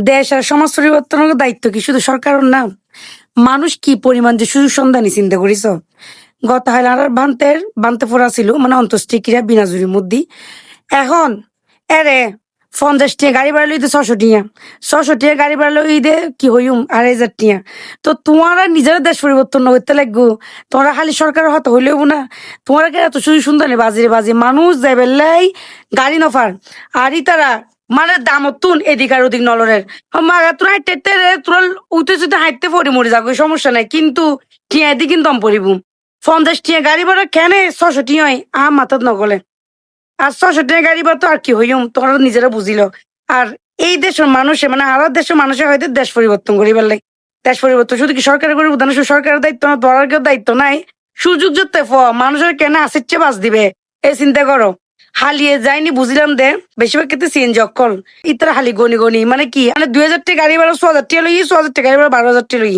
দেশ আর সমাজ পরিবর্তনের দায়িত্ব কি শুধু সরকারের না? মানুষ কি পরিমাণ যে সুযোগ সন্ধানী চিন্তা করিস? গত হাইলার বানতে পড়া ছিল মানে অন্ত্যেষ্টিক্রিয়া বিনা জুরির মধ্যে। এখন এরে 50 টিয়া গাড়ি ভাড়া লইতে 600 টিয়া, 600 টিয়া গাড়ি ভাড়া লইতে কি হইম 2,500 টিয়া। তো তোমারা নিজেরা দেশ পরিবর্তন না হইতে লাগবো, তোমরা খালি সরকারের হতে হইলেও না। তোমরা কে এত সুযোগ সন্ধানী বাজিরে বাজি মানুষ যাই বেলাই গাড়ি নফার আর তারা মানে দামতুন এদিক আর ওদিক নলরের মাগা তোরা হাইতে রে তোরা উঠে যদি হাইতে পড়ি মরে যাবো সমস্যা নাই, কিন্তু টিয়া এদিক কিন্তু দম পড়িব 50 টিয়া গাড়ি ভাড়া কেন 600 টিয়া হয় মাথাত নগলে। আর 600 টাকা গাড়ি বা তো আর কি হইম তোমরা নিজেরা বুঝিল। আর এই দেশের মানুষে মানে আর দেশের মানুষের হয়তো দেশ পরিবর্তন করিবার লাগে। দেশ পরিবর্তন শুধু কি সরকারের করিব তা না, শুধু সরকারের দায়িত্ব না, তোরার কেউ দায়িত্ব নাই। সুযোগ যতে মানুষের কেন আসিচ্ছে বাস দিবে এই চিন্তা করো। হালিয়ে যায়নি বুঝলাম দে বেশিরভাগ ক্ষেত্রে সিএনজি অকল ইতারা হালি গনি গনি মানে কি মানে 2,000 টাকা গাড়ি ভাড়া 6,000 টাকা লই, 6,000 টাকা গাড়ি ভাড়া 12,000 টাকা লই।